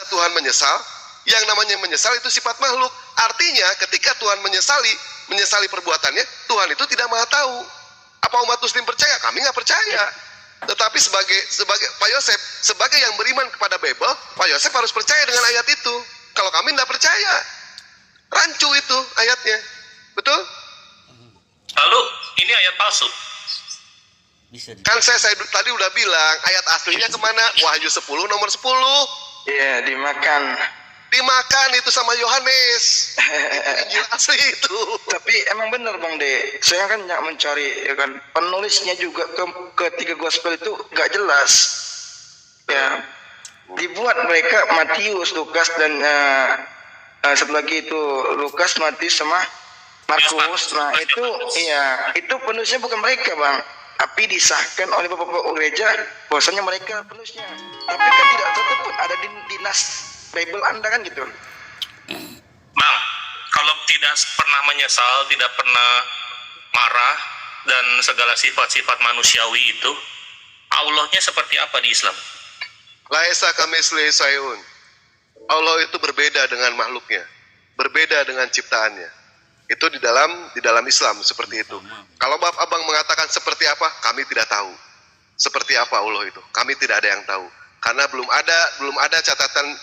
Tuhan menyesal. Yang namanya menyesal itu sifat makhluk. Artinya ketika Tuhan menyesali perbuatannya, Tuhan itu tidak maha tahu. Apa umat muslim percaya? Kami nggak percaya. Tetapi sebagai Pak Yosef, sebagai yang beriman kepada Bible, Pak Yosef harus percaya dengan ayat itu. Kalau kami nggak percaya, rancu itu ayatnya. Betul? Lalu ini ayat palsu. Kan saya tadi udah bilang, ayat aslinya kemana? Wahyu 10 nomor 10. Iya, dimakan itu sama Yohanes. Injil asli itu. Tapi emang benar Bang De, saya kan nggak mencari ya kan, penulisnya juga ketiga gospel itu nggak jelas ya, dibuat mereka Matius, Lukas dan satu lagi itu Lukas, Matius sama Markus. Nah itu iya, itu penulisnya bukan mereka Bang, tapi disahkan oleh bapak-bapak gereja bahwasanya mereka penulisnya. Tapi kan tidak tertutup ada di nas Bible Anda kan gitu. Bang, kalau tidak pernah menyesal, tidak pernah marah, dan segala sifat-sifat manusiawi itu, Allahnya seperti apa di Islam? Laisa kamislihi syai'un. Allah itu berbeda dengan makhluknya, berbeda dengan ciptaannya. Itu di dalam Islam seperti itu. Kalau abang mengatakan seperti apa, kami tidak tahu. Seperti apa Allah itu, kami tidak ada yang tahu. Karena belum ada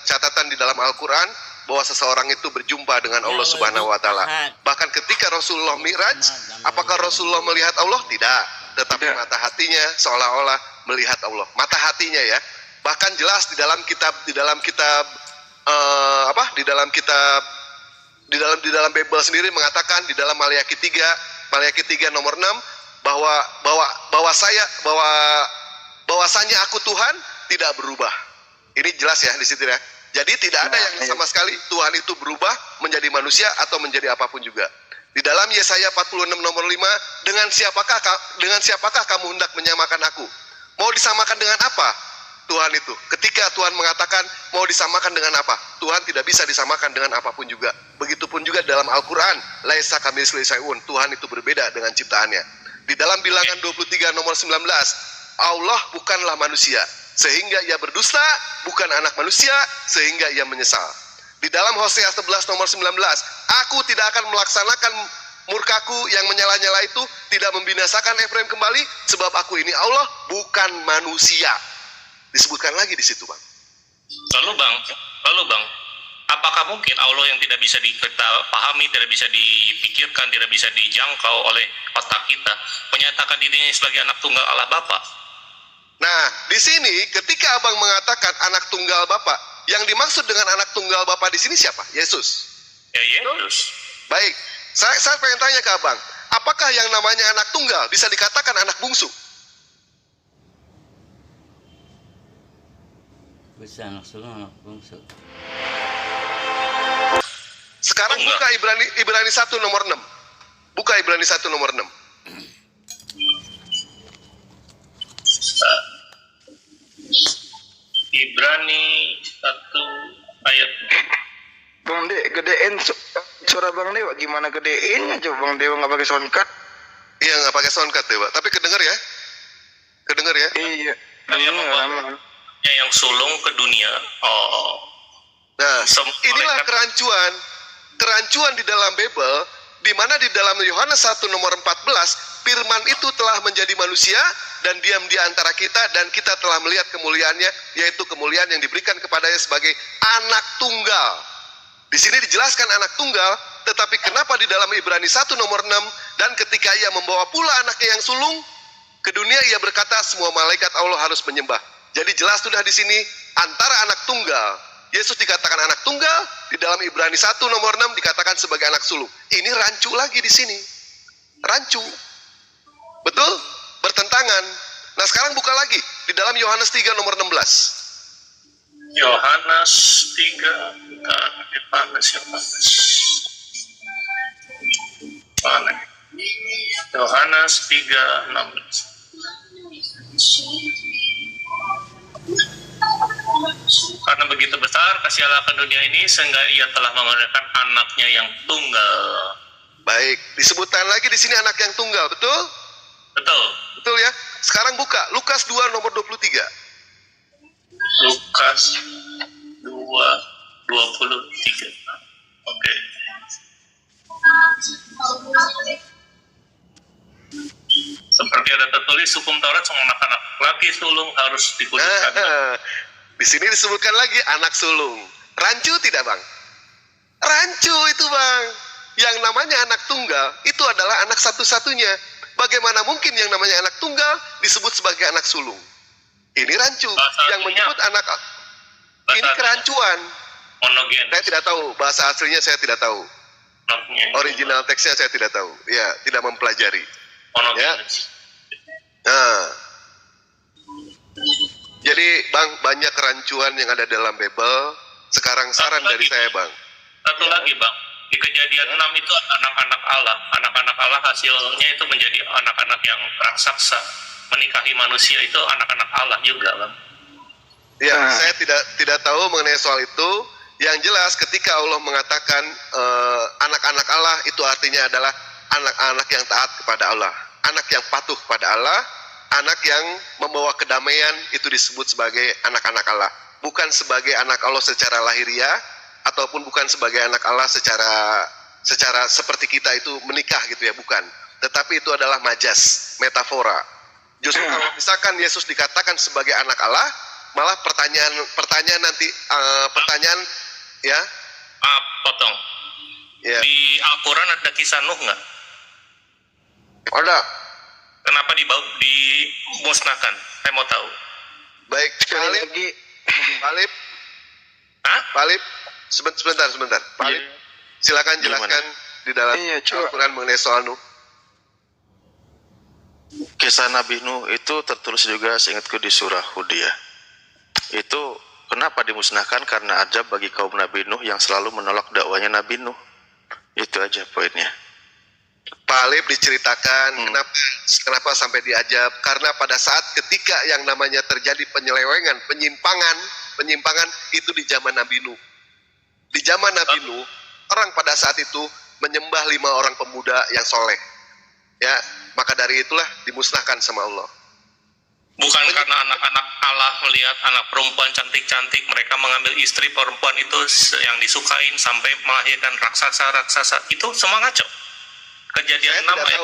catatan di dalam Al-Quran bahwa seseorang itu berjumpa dengan Allah Subhanahu wa taala. Bahkan ketika Rasulullah Mi'raj, apakah Rasulullah melihat Allah? Tidak, tetapi mata hatinya seolah-olah melihat Allah. Mata hatinya ya. Bahkan jelas di dalam Bible sendiri mengatakan di dalam Maliaki 3 nomor 6 bahwasanya aku Tuhan tidak berubah. Ini jelas ya di situ ya. Jadi tidak ada yang sama sekali Tuhan itu berubah menjadi manusia atau menjadi apapun juga. Di dalam Yesaya 46 nomor 5, dengan siapakah kamu hendak menyamakan aku? Mau disamakan dengan apa? Tuhan itu. Ketika Tuhan mengatakan mau disamakan dengan apa? Tuhan tidak bisa disamakan dengan apapun juga. Begitupun juga dalam Al-Quran, laisa kamitslihi syai'un. Tuhan itu berbeda dengan ciptaannya. Di dalam Bilangan 23 nomor 19, Allah bukanlah manusia sehingga ia berdusta, bukan anak manusia sehingga ia menyesal. Di dalam Hosea 11 nomor 19, aku tidak akan melaksanakan murkaku yang menyala-nyala itu, tidak membinasakan Efraim kembali, sebab aku ini Allah, bukan manusia. Disebutkan lagi di situ, Bang. Lalu bang, apakah mungkin Allah yang tidak bisa kita pahami, tidak bisa dipikirkan, tidak bisa dijangkau oleh otak kita, menyatakan dirinya sebagai anak tunggal Allah Bapa? Nah, di sini ketika abang mengatakan anak tunggal Bapa, yang dimaksud dengan anak tunggal Bapa di sini siapa? Yesus. Ya, Yesus. Baik, saya pengen tanya ke abang, apakah yang namanya anak tunggal bisa dikatakan anak bungsu? Bisa anak sulung, anak bungsu. Sekarang buka Ibrani 1 nomor 6. Buka Ibrani 1 nomor 6. Ibrani 1 ayat. Bang De, gedein suara Bang Dewa, gimana gedeinnya coba Bang Dewa nggak pakai soundcard? Iya, nggak pakai soundcard Dewa, tapi kedenger ya? Kedenger ya? Iya. Yang sulung ke dunia. Oh. Nah, inilah kerancuan di dalam Bible, di mana di dalam Yohanes 1 nomor 14, firman itu telah menjadi manusia dan diam di antara kita, dan kita telah melihat kemuliaannya, yaitu kemuliaan yang diberikan kepadanya sebagai anak tunggal. Di sini dijelaskan anak tunggal, tetapi kenapa di dalam Ibrani 1 nomor 6, dan ketika ia membawa pula anaknya yang sulung ke dunia, ia berkata semua malaikat Allah harus menyembah. Jadi jelas sudah di sini antara anak tunggal, Yesus dikatakan anak tunggal, di dalam Ibrani 1 nomor 6 dikatakan sebagai anak sulung. Ini rancu lagi di sini. Rancu. Betul? Bertentangan. Nah, sekarang buka lagi di dalam Yohanes 3 nomor 16. Yohanes 3 Yohanes 3:16. Karena begitu besar kasih Allah akan dunia ini sehingga ia telah mengaruniakan anaknya yang tunggal. Baik, disebutkan lagi di sini anak yang tunggal, betul? Betul. Betul ya? Sekarang buka Lukas 2 nomor 23. Lukas 2 hukum Taurat semua anak-anak laki sulung harus dikuduskan. Di sini disebutkan lagi anak sulung. Rancu tidak bang? Rancu itu bang. Yang namanya anak tunggal itu adalah anak satu-satunya. Bagaimana mungkin yang namanya anak tunggal disebut sebagai anak sulung? Ini rancu. Yang menyebut anak ini kerancuan. Monogen. Saya tidak tahu bahasa aslinya, saya tidak tahu. Original teksnya saya tidak tahu. Ya, tidak mempelajari. Monogen. Ya. Nah, jadi bang, banyak kerancuan yang ada dalam Bible. Sekarang saran dari saya bang. Satu lagi bang, di Kejadian 6 itu anak-anak Allah. Anak-anak Allah hasilnya itu menjadi anak-anak yang raksasa. Menikahi manusia itu anak-anak Allah juga bang. Ya, saya tidak tahu mengenai soal itu. Yang jelas ketika Allah mengatakan anak-anak Allah itu artinya adalah anak-anak yang taat kepada Allah, anak yang patuh kepada Allah, anak yang membawa kedamaian itu disebut sebagai anak-anak Allah, bukan sebagai anak Allah secara lahiriah ataupun bukan sebagai anak Allah secara seperti kita itu menikah gitu ya, bukan. Tetapi itu adalah majas, metafora. Justru kalau misalkan Yesus dikatakan sebagai anak Allah, malah pertanyaan nanti ya. Potong. Ya. Di Al-Quran ada kisah Nuh nggak? Ada. Kenapa dimusnahkan? Saya mau tahu. Baik, Sekali lagi, Palip. Hah? Palip, sebentar. Palip, silakan jelaskan di dalam Al-Quran mengenai soal Nuh. Kisah Nabi Nuh itu tertulis juga seingatku di surah Hudiyah. Itu kenapa dimusnahkan? Karena ajab bagi kaum Nabi Nuh yang selalu menolak dakwanya Nabi Nuh. Itu aja poinnya. Pak Alif diceritakan kenapa sampai diajab, karena pada saat ketika yang namanya terjadi penyelewengan, penyimpangan itu di zaman Nabi Nuh. Di zaman Nabi Nuh, orang pada saat itu menyembah 5 orang pemuda yang soleh. Ya, maka dari itulah dimusnahkan sama Allah. Bukan karena anak-anak Allah melihat anak perempuan cantik-cantik, mereka mengambil istri perempuan itu yang disukain sampai melahirkan raksasa-raksasa. Itu semua ngaco. Kejadian 6 Saya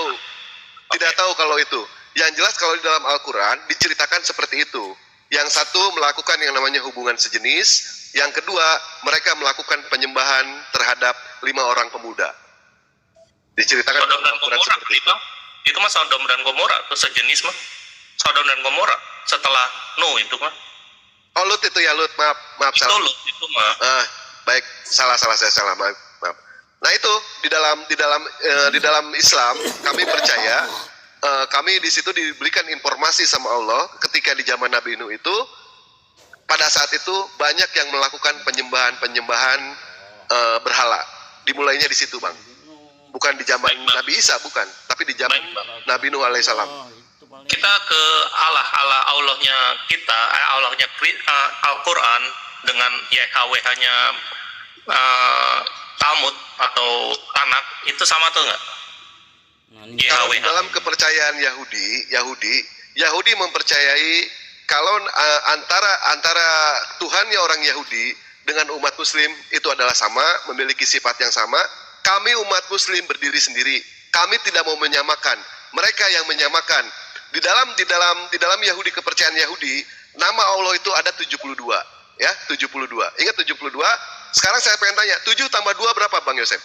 tidak tahu kalau itu. Yang jelas kalau di dalam Al-Quran diceritakan seperti itu. Yang satu melakukan yang namanya hubungan sejenis, yang kedua mereka melakukan penyembahan terhadap 5 orang pemuda. Diceritakan Sodom dalam dan Al-Quran Gomora seperti itu. itu mah Sodom dan Gomora itu sejenis mah. Sodom dan Gomora setelah Nuh itu mah. Oh, Lut itu ya, Lut, maaf Itu salah. Lut itu mah. Baik, salah saya salah, maaf. Nah itu di dalam Islam kami percaya, kami di situ diberikan informasi sama Allah ketika di zaman Nabi Nuh itu, pada saat itu banyak yang melakukan penyembahan berhala. Dimulainya di situ bang, bukan di zaman Nabi Isa, bukan, tapi di zaman Nabi Nuh alaihissalam. Kita ke Allahnya kita, Allahnya Al-Quran dengan YHWH-nya Talmud atau anak itu sama tuh nggak? YHWH. Dalam kepercayaan Yahudi mempercayai kalau antara Tuhannya orang Yahudi dengan umat Muslim itu adalah sama, memiliki sifat yang sama. Kami umat Muslim berdiri sendiri. Kami tidak mau menyamakan. Mereka yang menyamakan. Di dalam Yahudi, kepercayaan Yahudi, nama Allah itu ada 72, ya, 72. Ingat 72? Sekarang saya pengen tanya, 7 tambah 2 berapa Bang Yosef?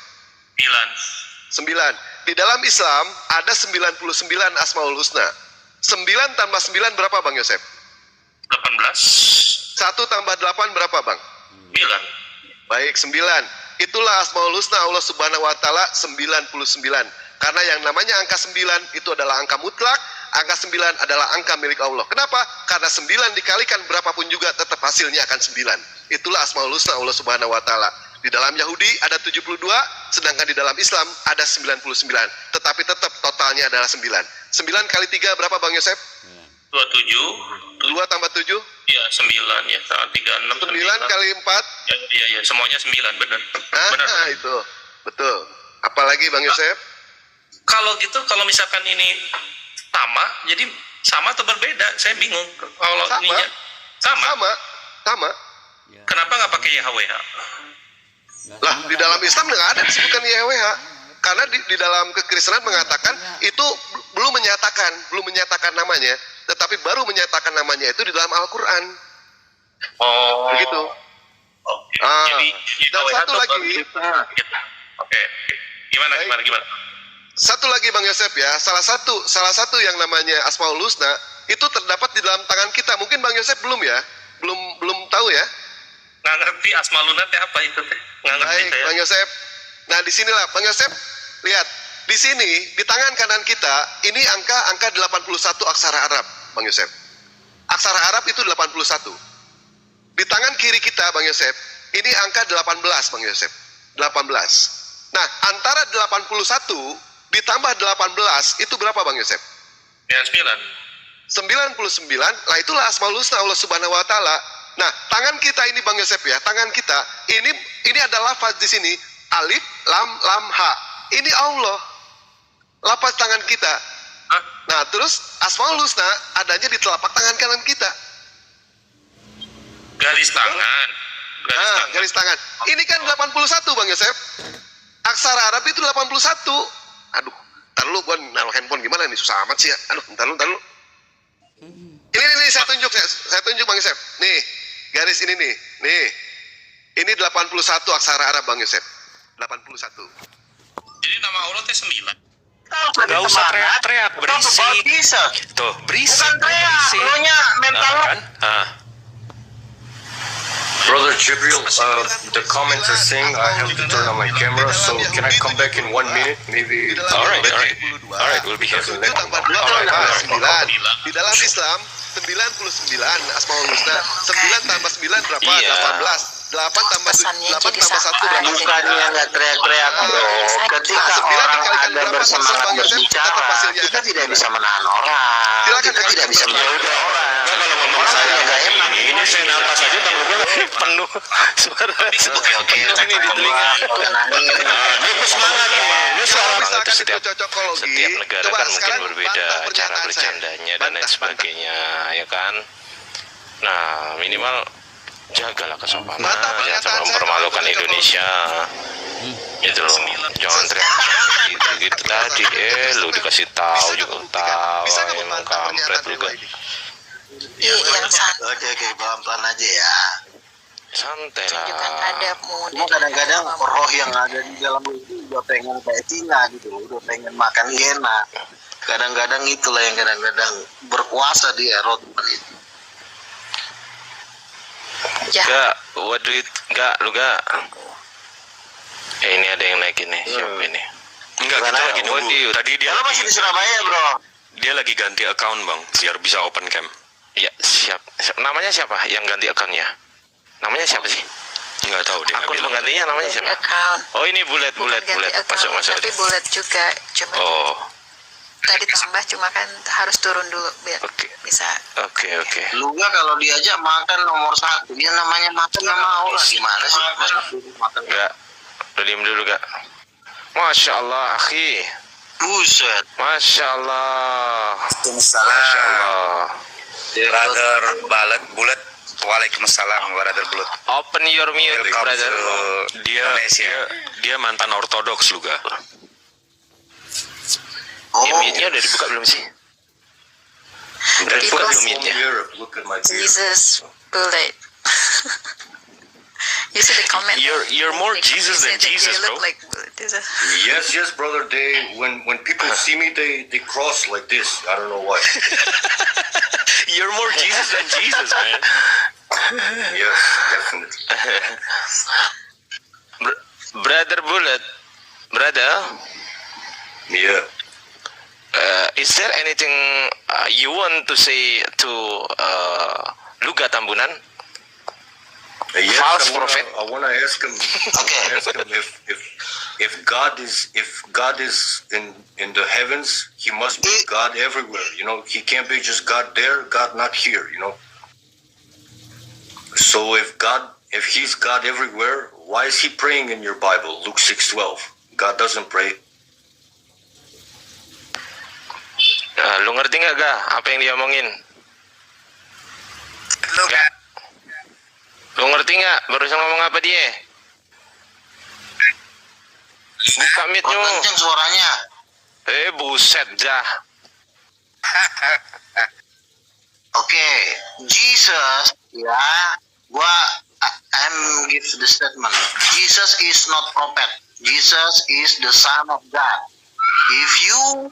9. Di dalam Islam ada 99 Asmaul Husna. 9 tambah 9 berapa Bang Yosef? 18. 1 tambah 8 berapa Bang? 9. Baik, 9. Itulah Asmaul Husna Allah Subhanahu wa taala 99. Karena yang namanya angka 9 itu adalah angka mutlak, angka 9 adalah angka milik Allah. Kenapa? Karena 9 dikalikan berapapun juga tetap hasilnya akan 9. Itulah Asmaul Husna Allah Subhanahu wa taala. Di dalam Yahudi ada 72, sedangkan di dalam Islam ada 99. Tetapi tetap totalnya adalah 9. 9 kali 3 berapa Bang Yosef? 27. 2 tambah 7? Ya, 9 ya. 36. 9 kali 4? Ya, semuanya 9, benar. Benar. Itu. Betul. Apalagi Bang Yosef? Kalau gitu, kalau misalkan ini sama, jadi sama atau berbeda? Saya bingung. Kalau Sama. ininya Sama. kenapa nggak pakai YHWH? Lah, di dalam Islam nggak ada disebutkan YHWH. Karena di dalam kekristenan mengatakan itu belum menyatakan namanya, tetapi baru menyatakan namanya itu di dalam Al-Qur'an. Oh. Begitu. Oke. Ah, Jadi dan satu lagi, Oke. Gimana? satu lagi Bang Yosef ya, salah satu yang namanya Asmaul Husna itu terdapat di dalam tangan kita. Mungkin Bang Yosef belum ya, belum tahu ya. Nggak ngerti Asmaul Husna apa itu teh? Nggak ngerti Baik, saya. Bang Yosef. Nah, disinilah Bang Yosef, lihat di sini di tangan kanan kita ini angka 81 aksara Arab, Bang Yosef. Aksara Arab itu 81. Di tangan kiri kita, Bang Yosef, ini angka 18, Bang Yosef. 18. Nah, antara 81 ditambah 18 itu berapa, Bang Yosef? Ya, 9. 99. Lah itulah Asmaul Husna Allah Subhanahu wa taala. Nah, tangan kita ini Bang Yosef ya, tangan kita ini ada lafaz di sini alif lam ha. Ini Allah. Lafaz tangan kita. Hah? Nah, terus Asmaul Husna adanya di telapak tangan kanan kita. Garis tangan. Garis tangan. Ini kan 81 Bang Yosef. Aksara Arab itu 81. Aduh, ntar lu gua naruh handphone gimana nih, susah amat sih ya. Aduh, ntar lu. Ini saya tunjuk Bang Yosef. Nih, garis ini nih. Nih. Ini 81 aksara Arab Bang Yosef. 81. Jadi nama Allah teh 9. Gak usah teriak-teriak, berisik. Bisa. Tuh, berisik. Bukan teriak, berisik. lu nya mental Nah, lu. kan? Brother Jibril, the comments are saying I have to turn on my camera, so can I come back in 1 minute? Maybe. Alright, we'll be here. Itu tambah 2 tambah 9. Di dalam Islam 99 Asmaul Husna. 9 tambah 9 berapa? Iya. 18. 8 tambah 8 tambah 1 berapa? Bukannya nggak teriak-teriak bro. Ketika orang ada bersemangat berbicara, kita tidak bisa menahan orang. Silakan, Kita tidak bisa menahan orang. Kalau ngomong saya nggak enak, ini saya napas aja Bang Luga penuh suara. Oke, Ini di telinga. Ini semangat nih. Ini suara itu Misalkan setiap itu cocokologi. setiap negara Coba kan mungkin sekarang berbeda bantah cara pernyataan saya. bercandanya dan lain Bantah. sebagainya, ya kan. Nah, minimal jagalah kesopanan, Bantah jangan pernyataan sampai saya mempermalukan kalau Indonesia. Gitu loh, jangan teriak gitu tadi. Lu dikasih tahu juga tahu, Bisa nggak emang membantah kampret pernyataan lu dewa kan. ini? Iya, yang santai. Oke, pelan-pelan aja ya. Santai Tunjukkan lah. adabmu. Cuma kadang-kadang roh yang ada di dalam itu udah pengen kayak Cina gitu, udah pengen makan enak. Kadang-kadang itulah yang kadang-kadang berkuasa dia roh itu. Ya, Gak, what do you, gak, lu gak. Ini ada yang naik ini, siapa ini? Enggak, kita lagi nunggu. Tadi dia Kalau masih di Surabaya bro. dia lagi ganti account bang, biar bisa open cam. Ya, namanya siapa yang ganti akunnya? Namanya siapa sih? Nggak tahu dia. nggak Akun bilang. penggantinya namanya siapa? account. Oh, ini bulat. Ganti Masuk. account, tapi bulat juga. Cuma Oh, tadi tambah, cuma kan harus turun dulu biar Oke. bisa. oke. Lu gak kalau diajak makan nomor 1, dia namanya makan nggak mau lah, gimana sih? Makan. Gak, lu diem dulu gak? Masya Allah, akhi. Buset. Masya Allah. Masya Allah. Brother Bulat, waalaikumsalam brother Bulat. Open your mute, Welcome brother. to Indonesia. Dia mantan ortodoks lu gak? Oh, Ya, mute-nya udah dibuka belum sih? Udah dibuka People belum mute-nya? Look at my Jesus bullet. You see the comment? You're more Like, Jesus you than said that Jesus, you bro. look like bullet. Yes, brother. When people see me, they cross like this. I don't know why. You're more Jesus than Jesus, man. Yes, definitely. Brother Bullet, brother, Yeah. is there anything you want to say to Luga Tambunan? Yes, False prophet. I wanna ask him. Ask him if God is in the heavens, he must be God everywhere. You know, he can't be just God there, God not here. You know. So if he's God everywhere, why is he praying in your Bible, Luke 6:12? God doesn't pray. Lu ngerti nggak ga apa yang dia omongin? Lu Gak. Lu ngerti nggak barusan ngomong apa dia? Buka mic-nya. Kenceng suaranya. Buset dah. Oke, Jesus, ya, I'm give the statement. Jesus is not prophet. Jesus is the Son of God. If you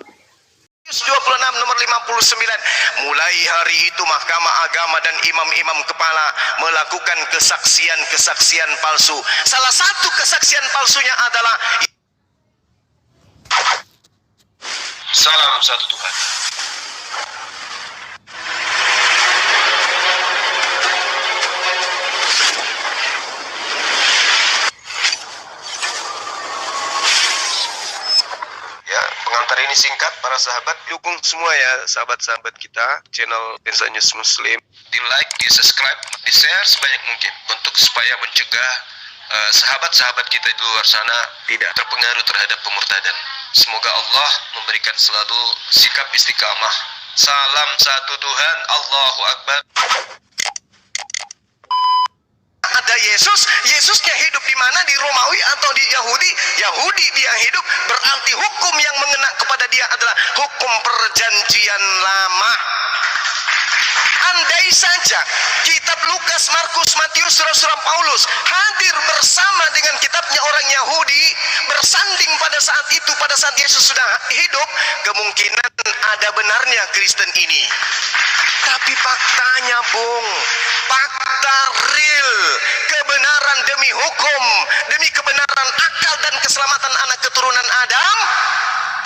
26 nomor 59. Mulai hari itu Mahkamah Agama dan imam-imam kepala melakukan kesaksian-kesaksian palsu. Salah satu kesaksian palsunya adalah Salam satu Tuhan. ya, pengantar ini singkat para sahabat. Dukung semua ya sahabat-sahabat kita channel Lensa News Muslim. Di like, di subscribe, di share sebanyak mungkin untuk supaya mencegah sahabat-sahabat kita di luar sana tidak terpengaruh terhadap pemurtadan. Semoga Allah memberikan selalu sikap istiqamah. Salam satu Tuhan, Allahu Akbar. Ada Yesusnya hidup di mana? Di Romawi atau di Yahudi? Yahudi dia hidup, berarti hukum yang mengena kepada dia adalah hukum perjanjian lama. Andai saja kitab Lukas, Markus, Matius, surat-surat Paulus hadir bersama dengan kitabnya orang Yahudi, bersanding pada saat itu, pada saat Yesus sudah hidup, kemungkinan ada benarnya Kristen ini. Tapi faktanya, Bung, fakta real, kebenaran demi hukum, demi kebenaran akal dan keselamatan anak keturunan Adam,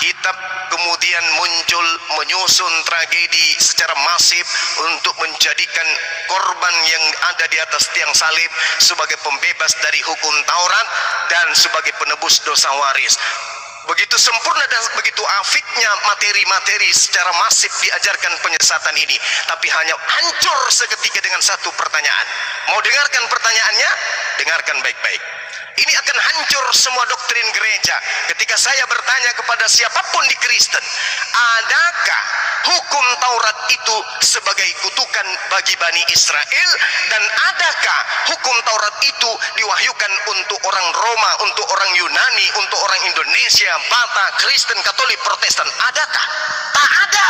kitab kemudian muncul menyusun tragedi secara masif untuk menjadikan korban yang ada di atas tiang salib sebagai pembebas dari hukum Taurat dan sebagai penebus dosa waris. Begitu sempurna dan begitu afiknya materi-materi secara masif diajarkan penyesatan ini, tapi hanya hancur seketika dengan satu pertanyaan. Mau dengarkan pertanyaannya? Dengarkan baik-baik. Ini akan hancur semua doktrin gereja. Ketika saya bertanya kepada siapapun di Kristen, adakah hukum Taurat itu sebagai kutukan bagi Bani Israel, dan adakah hukum Taurat itu diwahyukan untuk orang Roma, untuk orang Yunani, untuk orang Indonesia, Batak, Kristen, Katolik, Protestan? Adakah? Tak ada.